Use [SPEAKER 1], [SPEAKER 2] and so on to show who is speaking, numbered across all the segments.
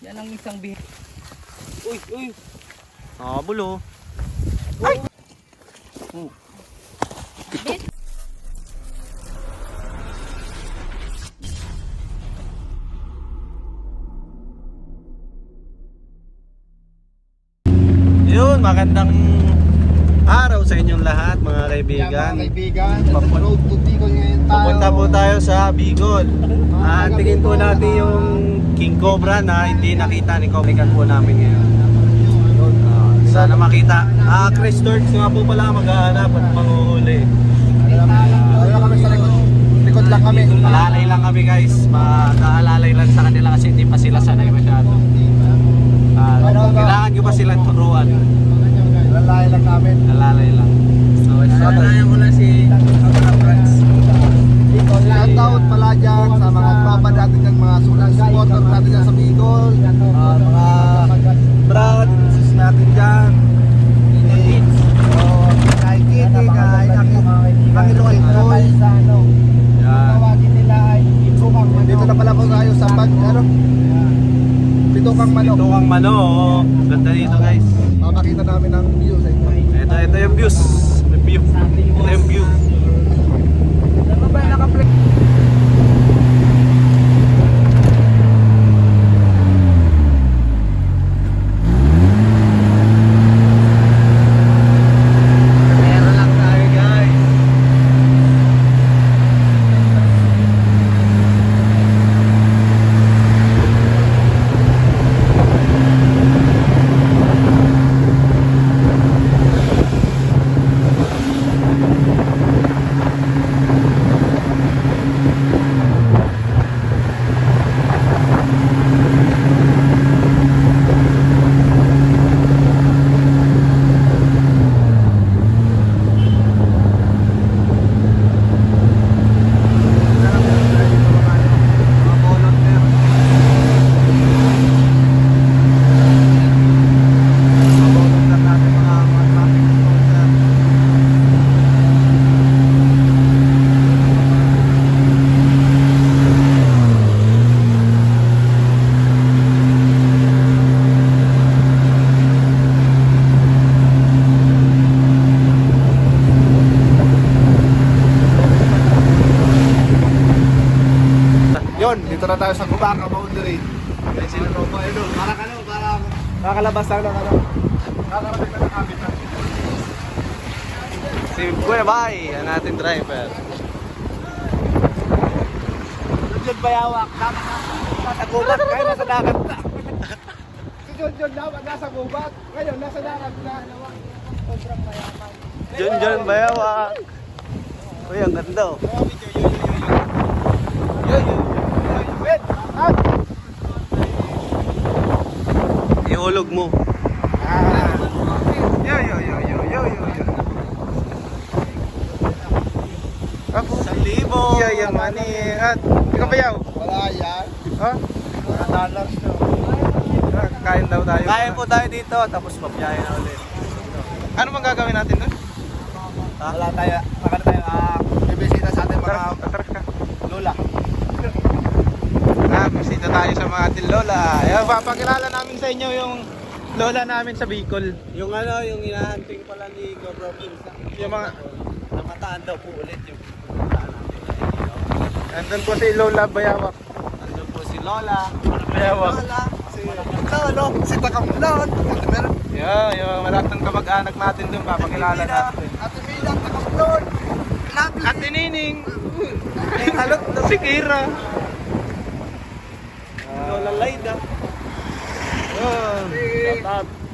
[SPEAKER 1] Yan ang isang bihis.
[SPEAKER 2] Uy, uy. Nakabulo. Ay! Yun, magandang araw sa inyong lahat mga kaibigan.
[SPEAKER 3] Mga kaibigan, road to Bicol ngayon tayo.
[SPEAKER 2] Pupunta po tayo sa Bicol. Tingin po natin yung King Cobra na hindi nakita ni Cobrican po namin ngayon. Sana makita. Chris Turks nga po pala maghahanap at manghuhuli.
[SPEAKER 3] Ayun kami sa likod. Likod lang kami.
[SPEAKER 2] Alalay lang kami guys. Mag-aalalay lang sa kanila kasi hindi pa sila sanay masyado. Kailangan nyo pa silang turuan.
[SPEAKER 3] Lalay lang namin.
[SPEAKER 2] Alalay lang. So,
[SPEAKER 1] Nanayan ko lang si Franz.
[SPEAKER 3] Shout out pala dyan sa mga tropa natin dyan, mga sulang supporter natin dyan sa Bicol. Mga brothers natin dyan. Kay Kitty, kay Panginoon Boy. Dito na pala po tayo sa Pitukang Manok.
[SPEAKER 2] Pitukang Manok. Oo. Ganda dito guys.
[SPEAKER 3] Makakita namin ang view sa inyo.
[SPEAKER 2] Ito yung views. Ito yung view.
[SPEAKER 1] Ano ba naka-play?
[SPEAKER 2] Meron lang tayo guys.
[SPEAKER 3] Yun, dito na tayo sa Gubaca boundary. Kaya sila tropa yun doon. Para kakalabas lang ng kakarating na ng habitat.
[SPEAKER 2] Si Kuya Bay, ang ating driver.
[SPEAKER 3] John Bayawak, nasa gubat, ngayon nasa dagat na. Si John dapat nasa gubat, ngayon nasa dagat na. Sobrang mayaman.
[SPEAKER 2] John Bayawak. Uy, ang ganda oh. Ihulog mo.
[SPEAKER 3] Yo.
[SPEAKER 2] $1,000.
[SPEAKER 3] Yayamanin. At ikaw ba yaw? Wala yan. Ha? $1 to. Kain daw tayo.
[SPEAKER 2] Kain po tayo dito, tapos pabiyahe na ulit.
[SPEAKER 3] Ano bang gagawin natin doon?
[SPEAKER 2] Wala tayo,
[SPEAKER 3] Bibisita sa ating mga lola. Bisita tayo sa mga ating lola. Papakilala namin sa inyo yung lola namin sa Bicol.
[SPEAKER 2] Yung yung hinahunting pala ni Cobra Prince.
[SPEAKER 3] Yung mga
[SPEAKER 2] namataan daw po ulit yung
[SPEAKER 3] andun po si Lola Bayawak.
[SPEAKER 2] Andun po si Lola.
[SPEAKER 3] Bayawak.
[SPEAKER 2] Si Lolo, si Takamulot.
[SPEAKER 3] Yung lahat ng kamag-anak natin doon, papakilala natin.
[SPEAKER 2] Ate Mila, Takamulot.
[SPEAKER 3] Ate Nining. Halot na si Kira.
[SPEAKER 2] Lola Laida.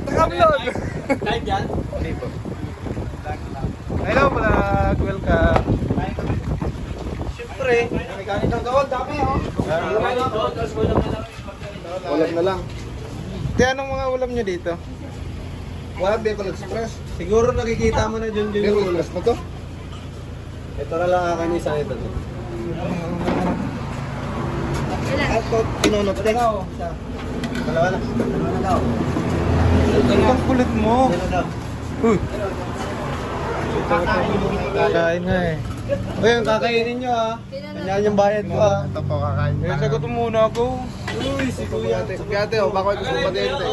[SPEAKER 3] Takamulot.
[SPEAKER 2] Live yan?
[SPEAKER 3] Hindi po. Hello vlog, welcome.
[SPEAKER 2] Siyempre.
[SPEAKER 3] May kanin ng gawal, dami oh. Ulam na lang. Di anong mga ulam nyo dito? Walang Bicol Express.
[SPEAKER 2] Siguro nakikita mo na dyan
[SPEAKER 3] Bicol
[SPEAKER 2] yung
[SPEAKER 3] Express na to?
[SPEAKER 2] ito na lang akin isa ito.
[SPEAKER 3] Ito, pinunot din.
[SPEAKER 2] Dalawa na.
[SPEAKER 3] Ang kulit mo.
[SPEAKER 2] Dalawa daw.
[SPEAKER 3] Uy. Kakain nga eh.
[SPEAKER 2] Ayun, kakainin nyo ha. Yan yung bayad ko ha.
[SPEAKER 3] Ito po kakain.
[SPEAKER 2] Sagot muna ako. Uy, si Kuya.
[SPEAKER 3] Si ate, oh, baka gusto mo patente.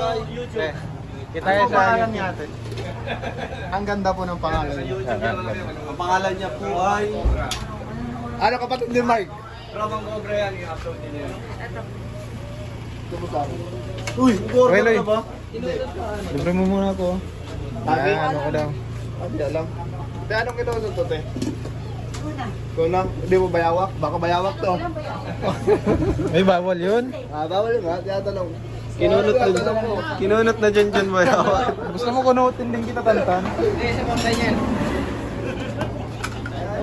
[SPEAKER 2] Kita yan sa
[SPEAKER 3] pangalan niya ate? Ang ganda po ng pangalan niya.
[SPEAKER 2] Ang pangalan niya po ay...
[SPEAKER 3] Ano kapatid ni Mark?
[SPEAKER 2] Ramang Cobra yan, i-upload niya yan.
[SPEAKER 3] Tumusabi.
[SPEAKER 2] Uy, order
[SPEAKER 3] Loy.
[SPEAKER 2] na ba?
[SPEAKER 3] Libre mo muna ako.
[SPEAKER 2] Sabi?
[SPEAKER 3] Ano ka daw? Hindi alam. Te, anong kinusot to, te? Kunang, hindi mo bayawak? Baka bayawak to.
[SPEAKER 4] Ay, bawal yun.
[SPEAKER 3] Bawal yun ha, tinatanong.
[SPEAKER 2] Kinunot na, kinunot na dyan ba yawa?
[SPEAKER 4] Gusto mo kunutin din kita, Tantan?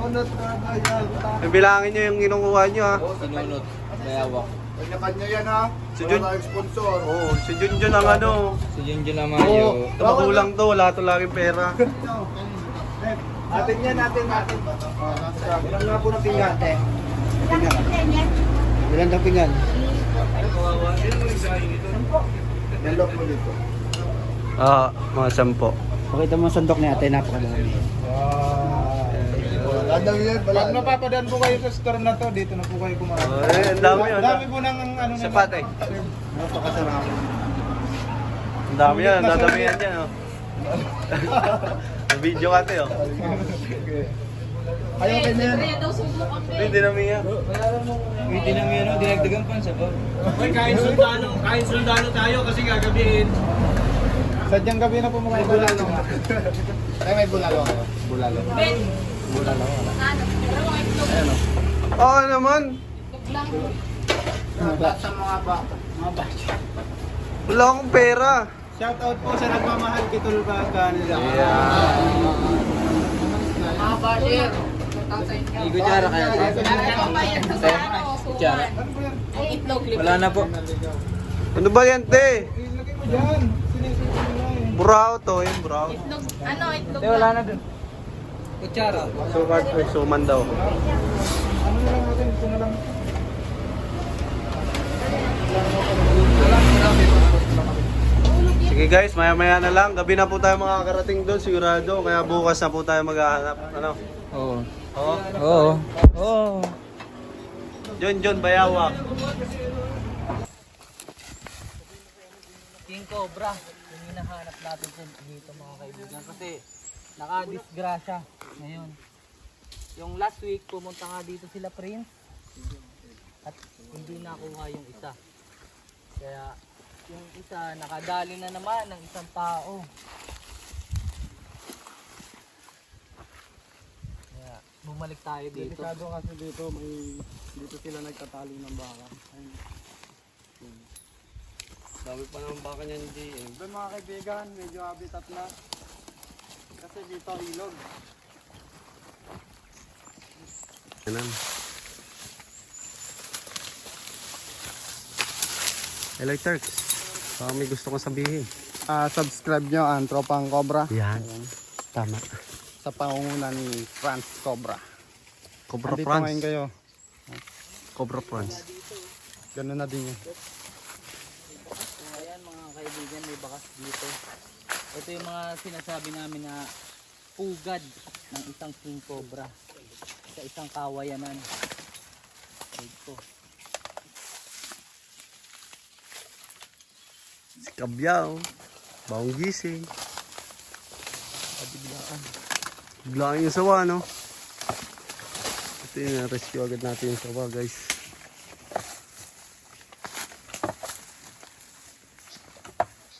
[SPEAKER 3] Kunot na bayawak.
[SPEAKER 2] Bilangin nyo yung kinukuha nyo ha.
[SPEAKER 1] Sinunod. Bayawak.
[SPEAKER 3] Kanya-kanya yan ha.
[SPEAKER 2] Si
[SPEAKER 3] Wala
[SPEAKER 2] Jun-
[SPEAKER 3] tayong sponsor.
[SPEAKER 2] Oo, si Junjun ang ano.
[SPEAKER 1] Si Junjun naman
[SPEAKER 3] Oo.
[SPEAKER 1] yun.
[SPEAKER 2] Magulang to, wala to laging pera.
[SPEAKER 3] Atin yan, atin. Ilang nga po ng pinggan, te? Ilan ng pinggan? Nalok mo dito.
[SPEAKER 2] Mga 10.
[SPEAKER 3] Pakita mo ang sandok ni ate, napakadami. Kadang yan,
[SPEAKER 4] Pag napapadaan po kayo sa store na to, dito na po kayo kumain.
[SPEAKER 2] Ang dami yun.
[SPEAKER 4] Ang dami po ng ano na.
[SPEAKER 2] Sapat eh.
[SPEAKER 3] Napakasarap.
[SPEAKER 2] Ang dami yan, dadami yan dyan oh. Video ka te oh.
[SPEAKER 3] Ayaw ka niyan.
[SPEAKER 2] Hindi dinamihan.
[SPEAKER 1] Hindi namin ano, dinagdagan pa sa ba?
[SPEAKER 2] Uy, kain sundalo tayo kasi gagabihin.
[SPEAKER 4] Sadyang gabi na po mga
[SPEAKER 3] May bulalo nga. Ay, may bulalo kayo. Bulalo. Bulalo wala. Ayan o.
[SPEAKER 2] Oo naman.
[SPEAKER 3] Sa mga batch.
[SPEAKER 2] Wala akong pera.
[SPEAKER 4] shout out po sa nagmamahal kay Tulbagan.
[SPEAKER 1] Igudyara kaya Kutsara. Wala na po.
[SPEAKER 2] Ano ba yan te?
[SPEAKER 4] Ilagay mo dyan. Sinisip mo na eh.
[SPEAKER 2] Burao to, yung burao.
[SPEAKER 5] Itlog
[SPEAKER 1] Wala na dun. Kutsara.
[SPEAKER 2] Sukat may suman daw.
[SPEAKER 4] Ano na lang natin, ito na lang.
[SPEAKER 2] Sige guys, maya-maya na lang. Gabi na po tayo makakarating doon, sigurado. Kaya bukas na po tayo maghahanap. Ano?
[SPEAKER 1] Oo.
[SPEAKER 2] Oo.
[SPEAKER 1] Oo. Oo.
[SPEAKER 2] John, bayawak.
[SPEAKER 1] King Cobra. Yung hinahanap natin dito mga kaibigan. Kasi nakadisgrasya ngayon. Yung last week pumunta nga dito sila Prince. At hindi nakuha yung isa. Kaya yung isa nakadali na naman ng isang tao. Kaya bumalik tayo dito.
[SPEAKER 4] Delikado kasi dito, dito sila nagtatali ng baka.
[SPEAKER 2] Dami pa naman baka niyan, GM.
[SPEAKER 4] Doon mga kaibigan, medyo habitat na. Kasi dito ilog.
[SPEAKER 2] Ganun. Hello Turks. Baka may gusto kong sabihin.
[SPEAKER 3] Subscribe nyo ang Tropang Cobra
[SPEAKER 2] Yan. Tama.
[SPEAKER 3] sa pangunguna ni Franz Cobra.
[SPEAKER 2] Cobra
[SPEAKER 3] Dito
[SPEAKER 2] France.
[SPEAKER 3] ngayon kayo.
[SPEAKER 2] Cobra France.
[SPEAKER 3] Ganun na din yun.
[SPEAKER 1] Ayan mga kaibigan, may bakas dito. Ito yung mga sinasabi namin na pugad ng isang king cobra sa isang kawayanan. Ito.
[SPEAKER 2] Si Kabyaw. Bawang gising. Biglaan yung sawa, no? Ito yung rescue agad natin yung sawa, guys.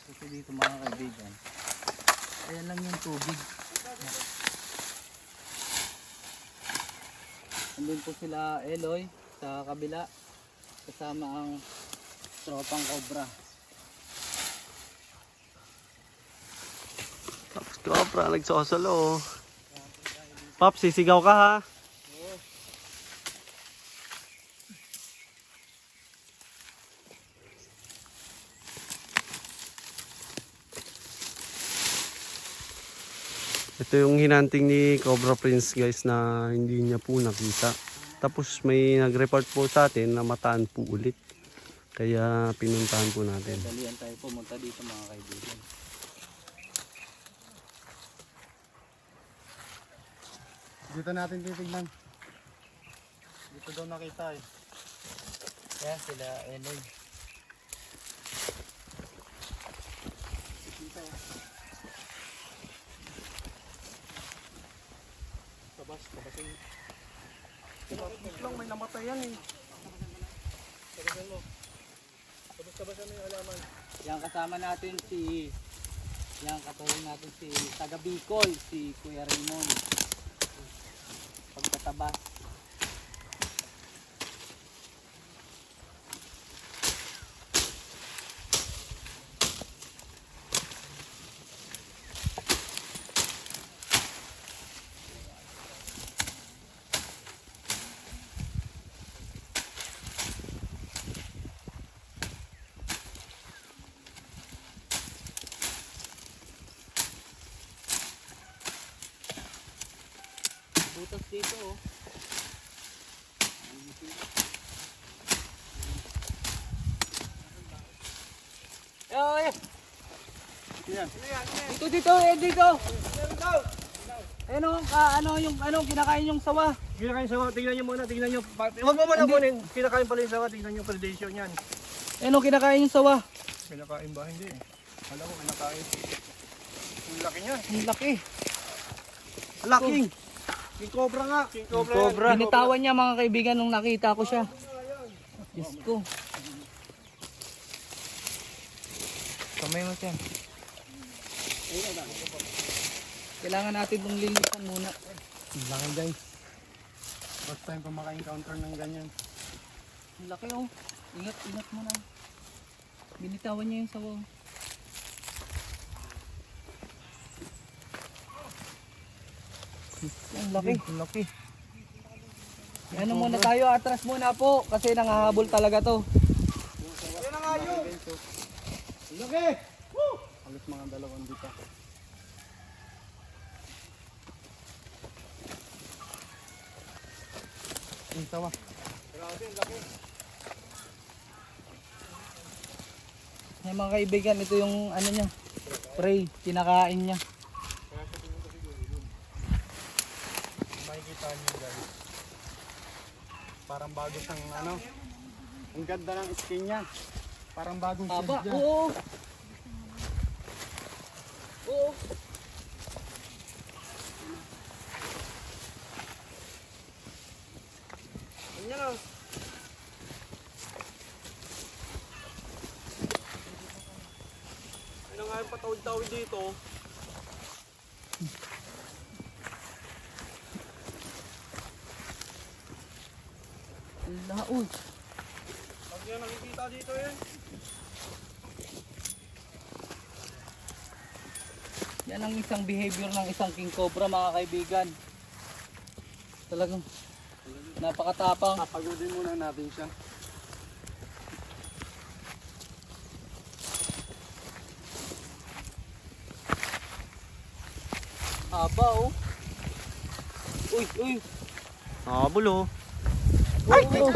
[SPEAKER 1] Ito dito mga kaibigan. Ayan lang yung tubig. Andun po sila Eloy sa kabila. Kasama ang tropang cobra.
[SPEAKER 2] Tapos Cobra, nagsosolo. Pop, sisigaw ka ha. Ito yung hinanting ni Cobra Prince guys na hindi niya po nakita. Tapos may nag-report po sa atin na mataan po ulit. Kaya pinuntahan po natin.
[SPEAKER 1] Dalian tayo pumunta dito mga kaibigan.
[SPEAKER 3] Dito natin titignan.
[SPEAKER 4] Dito daw nakita eh.
[SPEAKER 1] Ayan sila, Eloy.
[SPEAKER 4] Tabas yun. Lang may namatayan eh. Tabasan mo. Tabasan mo yung halaman.
[SPEAKER 1] Yan kasama natin si katulong natin si taga Bicol, si Kuya Raymond. Pagtataba. Butas dito oh. Ay!
[SPEAKER 4] Yan.
[SPEAKER 1] Dito, dito. Ano kinakain yung sawa?
[SPEAKER 4] Kinakain sawa, tingnan nyo muna, tingnan nyo. Huwag mo muna kunin. Kinakain pala yung sawa, tingnan nyo predation yan.
[SPEAKER 1] Ano kinakain yung sawa?
[SPEAKER 4] Kinakain ba? Hindi eh. Alam mo, kinakain. Ang laki niya.
[SPEAKER 1] Ang laki.
[SPEAKER 2] Laki! King Cobra nga!
[SPEAKER 4] King Cobra.
[SPEAKER 2] Cobra.
[SPEAKER 1] Binitawan niya mga kaibigan nung nakita ko siya. Diyos ko. Kamay mo siya. Kailangan natin itong linisan muna.
[SPEAKER 4] Ang laki guys. First time pa maka-encounter ng ganyan.
[SPEAKER 1] Ang laki oh. Ingat mo na. Binitawan niya yung sawa. Ang laki.
[SPEAKER 4] Ang laki.
[SPEAKER 1] Ano muna tayo, atras muna po kasi nangahabol talaga to.
[SPEAKER 4] Yan ang ayo! Ang laki! Halos mga dalawang dito. Yung tawa. Grabe, ang laki.
[SPEAKER 1] Yung mga kaibigan, ito yung ano niya, prey, kinakain niya.
[SPEAKER 4] Makikita niyo guys. Parang bago siyang ano. Ang ganda ng skin niya. Parang bagong
[SPEAKER 1] Haba,
[SPEAKER 4] siya.
[SPEAKER 1] oo. Oo.
[SPEAKER 4] Ganyan o. Ano nga yung patawid-tawid dito?
[SPEAKER 1] Laos.
[SPEAKER 4] Pag yan nakikita dito eh.
[SPEAKER 1] Yan ang isang behavior ng isang king cobra mga kaibigan. Talagang napakatapang.
[SPEAKER 4] Papagodin muna natin siya.
[SPEAKER 1] Haba oh. Uy.
[SPEAKER 2] Nakabul oh.
[SPEAKER 1] Ay, ito.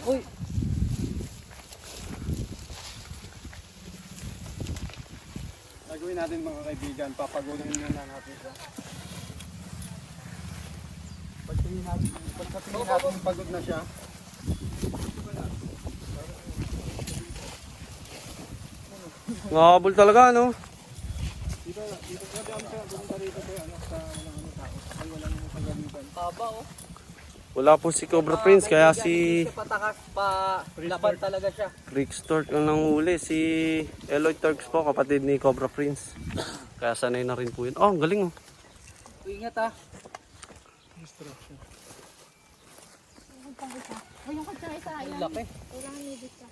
[SPEAKER 1] Uy.
[SPEAKER 4] Gagawin natin mga kaibigan, papagodin muna natin siya. Pagtingin natin pagod na siya.
[SPEAKER 2] Nakabul talaga no?
[SPEAKER 4] Dito kami siya, pumunta rito tayo, ano, sa walang ano tao. Ay, walang kagamitan.
[SPEAKER 1] Haba oh.
[SPEAKER 2] Wala po si Cobra Prince kaya si
[SPEAKER 1] Hindi siya patakas pa laban talaga siya.
[SPEAKER 2] Rick Stork ang nanghuli. Si Eloy Turks po, kapatid ni Cobra Prince. Kaya sanay na rin po yun. Oh, ang galing oh.
[SPEAKER 1] Ingat ah.
[SPEAKER 4] Instruction.
[SPEAKER 5] Ay, yung kutsara isa,
[SPEAKER 1] Ang
[SPEAKER 5] ayan.
[SPEAKER 1] laki.
[SPEAKER 5] Kailangan nibit ka.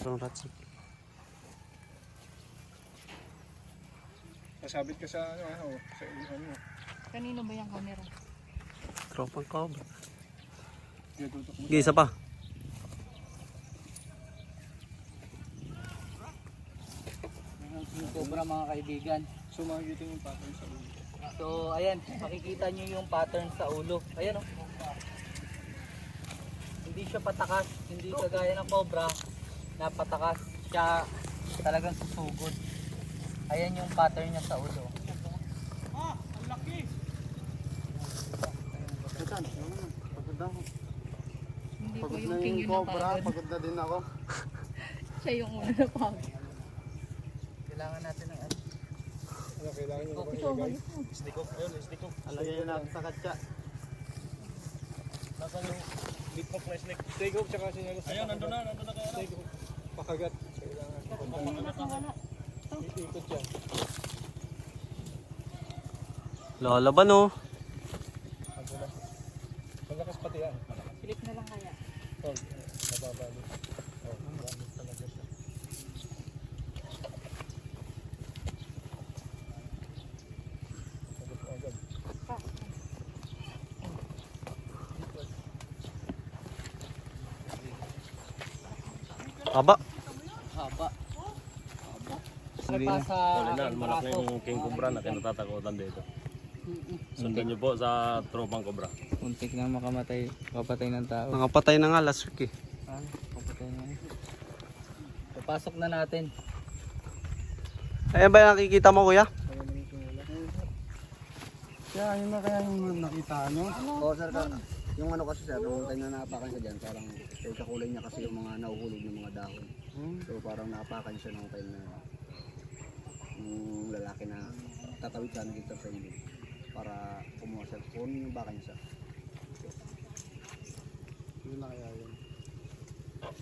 [SPEAKER 2] Parang rats.
[SPEAKER 4] Nasabit ka sa ano, sa ano.
[SPEAKER 5] Kanino ba yung camera?
[SPEAKER 2] Tropang Cobra.
[SPEAKER 4] Tutok mo.
[SPEAKER 2] Sige, isa pa.
[SPEAKER 1] King cobra mga kaibigan.
[SPEAKER 4] So makikita yung pattern sa ulo.
[SPEAKER 1] So ayan, makikita nyo yung pattern sa ulo. Ayan oh. Hindi siya patakas, hindi kagaya ng cobra na patakas siya talagang susugod. Ayan yung pattern niya sa ulo.
[SPEAKER 5] Hindi ko
[SPEAKER 4] Pagod
[SPEAKER 5] yung
[SPEAKER 4] na
[SPEAKER 5] king
[SPEAKER 4] yung
[SPEAKER 5] yun
[SPEAKER 4] cobra,
[SPEAKER 5] napagod.
[SPEAKER 4] pagod na din ako.
[SPEAKER 5] Siya yung una na pagod.
[SPEAKER 1] Kailangan natin ng ano.
[SPEAKER 3] Ano kailangan nyo?
[SPEAKER 5] Ito, halos mo.
[SPEAKER 4] Alagay yun natin sa katsa.
[SPEAKER 3] Steak hook tsaka sinyalos. Ayun, nandun na kaya. Steak hook. Pakagat. Kailangan. Ikot yan.
[SPEAKER 2] Lalaban oh.
[SPEAKER 3] Malakas pati yan.
[SPEAKER 5] Silip na lang kaya.
[SPEAKER 3] Oh, nababalik. Oh, maraming talaga siya. Sagot mo agad.
[SPEAKER 2] Aba.
[SPEAKER 1] Haba.
[SPEAKER 2] Sige
[SPEAKER 1] Pa
[SPEAKER 2] na.
[SPEAKER 1] sa
[SPEAKER 6] Malaki yung king cobra na kinatatakutan dito. Sundan niyo po sa tropang cobra.
[SPEAKER 1] Muntik na makamatay, kapatay ng tao.
[SPEAKER 2] Nakapatay na nga last week eh.
[SPEAKER 1] Kapatay na. Papasok na natin.
[SPEAKER 2] Ayan ba yung nakikita mo kuya?
[SPEAKER 4] Kaya yun na kaya yung nakita nyo.
[SPEAKER 3] Oo, sir. Yung ano kasi sir, nung time na naapakan siya dyan, parang kakulay niya kasi yung mga nahuhulog ng mga dahon. So parang naapakan siya nung time na yung lalaki na tatawid sana dito sa ilog para kumuha siya. Kunin yung baka niya siya.
[SPEAKER 4] Yun na kaya yun.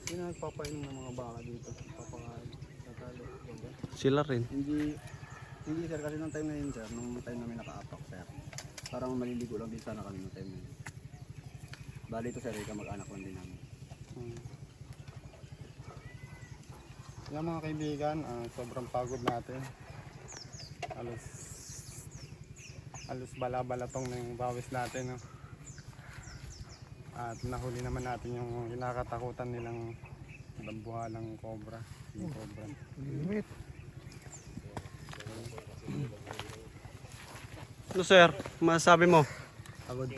[SPEAKER 4] Yun na nagpapainom ng mga baka dito. Papakain. Tatalo.
[SPEAKER 2] Sila rin.
[SPEAKER 3] Hindi sir, kasi nung time na yun sir, nung time namin nakaapak sir, parang maliligo lang din sana kami nung time na yun. Bali ito sir, mag-anak lang din namin.
[SPEAKER 4] Yan mga kaibigan, sobrang pagod natin. Halos bala-bala tong ng bawis natin. No? At nahuli naman natin yung kinakatakutan nilang dambuhalang cobra. Yung cobra.
[SPEAKER 2] Ano sir? Masasabi mo?
[SPEAKER 3] Pagod.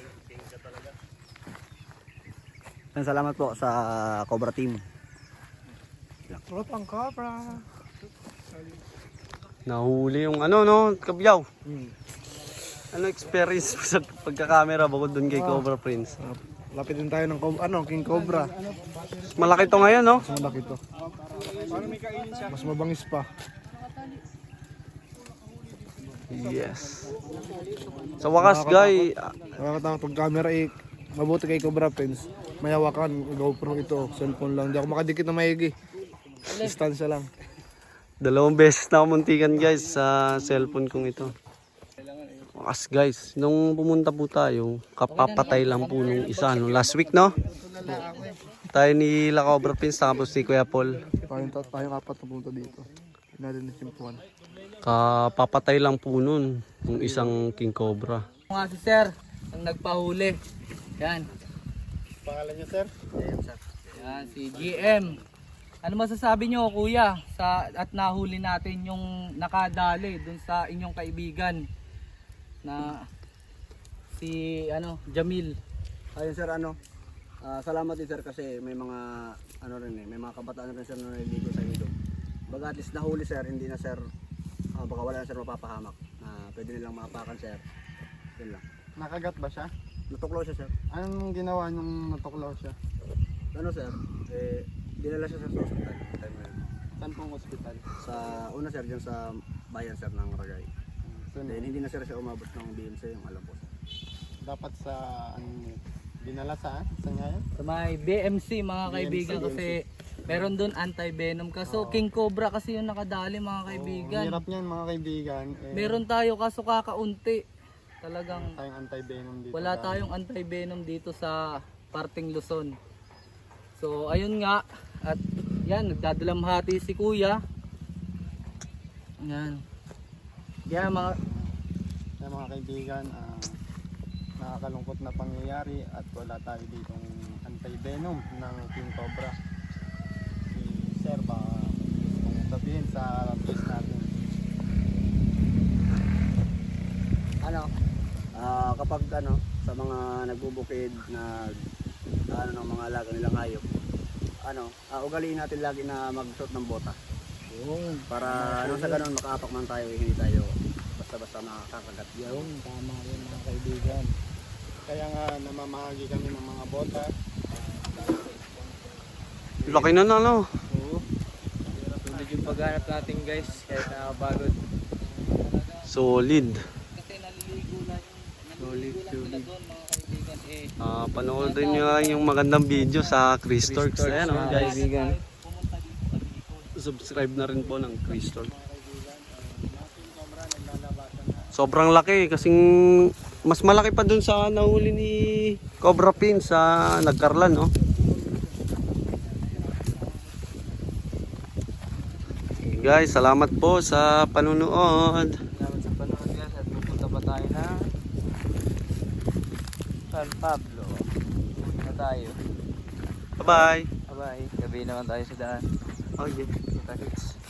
[SPEAKER 3] Salamat po sa Cobra Team.
[SPEAKER 4] Tropang cobra!
[SPEAKER 2] Nahuli yung ano no, kabyaw. Ano experience mo sa pagkakamera bukod dun kay Cobra Prince?
[SPEAKER 3] Lapit din tayo ng King Cobra.
[SPEAKER 2] Malaki to ngayon no?
[SPEAKER 3] Mas malaki to. Mas mabangis pa.
[SPEAKER 2] Yes. Sa wakas guy,
[SPEAKER 3] Nakakatakot pag camera mabuti kay Cobra Prince. May hawakan, GoPro ito, cellphone lang. Di ako makadikit na maigi. Distansya lang.
[SPEAKER 2] 2 beses na kumuntikan guys sa cellphone kong ito. Wakas guys, nung pumunta po tayo, kapapatay lang po nung isa no? Last week no? Tayo ni La Cobra Prince tapos si Kuya Paul.
[SPEAKER 3] Tayong apat na punta dito. Hindi natin nasimpuan.
[SPEAKER 2] Kapapatay lang po nun yung isang King Cobra.
[SPEAKER 1] Nga si sir, ang nagpahuli. Yan.
[SPEAKER 4] Pangalan niyo sir?
[SPEAKER 1] Yan, si GM. Ano masasabi nyo kuya at nahuli natin yung nakadali dun sa inyong kaibigan na si Jamil.
[SPEAKER 3] Ayun sir, salamat din sir kasi may mga may mga kabataan rin sir na naliligo sa ilog. Baga at least nahuli sir, hindi na sir baka wala na sir mapapahamak. Pwede nilang maapakan sir. Yun lang.
[SPEAKER 4] Nakagat ba siya?
[SPEAKER 3] Natuklaw siya sir.
[SPEAKER 4] Anong ginawa nung natuklaw siya?
[SPEAKER 3] Ano sir? Dinala siya sa hospital. Time na yun.
[SPEAKER 4] Saan pong ospital?
[SPEAKER 3] Sa una sir, dyan sa bayan sir ng Ragay.
[SPEAKER 4] So,
[SPEAKER 3] Then hindi na sir siya umabot ng BMC, yung alam po sir.
[SPEAKER 4] dapat sa dinala saan? Saan nga yan?
[SPEAKER 1] Sa may BMC mga kaibigan kasi meron dun anti-venom. Kaso King Cobra kasi yung nakadali mga kaibigan.
[SPEAKER 4] Hirap niyan mga kaibigan.
[SPEAKER 1] Meron tayo kaso kakaunti. Talagang
[SPEAKER 4] tayong anti-venom dito.
[SPEAKER 1] wala tayong anti-venom dito sa parting Luzon. So ayun nga, at yan, nagdadalamhati si kuya. Yan. Yan
[SPEAKER 4] mga kaibigan, nakakalungkot na pangyayari at wala tayo ditong anti-venom ng King Cobra. Si Sir ba kung sabihin sa place natin?
[SPEAKER 3] Kapag sa mga nagbubukid na ng mga alaga nilang hayop. Ugaliin natin lagi na magsuot ng bota.
[SPEAKER 1] Yung,
[SPEAKER 3] Para sa ganun makaapak man tayo, hindi tayo basta-basta makakagat.
[SPEAKER 1] yung, tama yun mga kaibigan.
[SPEAKER 4] Kaya nga namamahagi kami ng mga bota.
[SPEAKER 2] Laki na no?
[SPEAKER 1] Oo. Tulad yung paghanap natin guys, kahit nakapagod.
[SPEAKER 2] Solid.
[SPEAKER 1] Kasi naliligo lang sila doon mga kaibigan.
[SPEAKER 2] Panoorin nyo nga yung magandang video sa Chris Torks. Ayan
[SPEAKER 1] mga
[SPEAKER 2] guys.
[SPEAKER 1] kaibigan. Pumunta dito sa Bicol.
[SPEAKER 2] Subscribe na rin po ng Chris Torks. Sobrang laki kasing mas malaki pa dun sa nahuli ni Cobra Pin sa Nagkarlan, no? Okay guys, salamat po sa panunood.
[SPEAKER 1] Salamat sa panonood guys at pupunta pa tayo ng San Pablo. Na tayo.
[SPEAKER 2] Bye-bye.
[SPEAKER 1] Bye-bye. Gabi naman tayo sa daan.
[SPEAKER 2] Okay.
[SPEAKER 1] Kita-kits.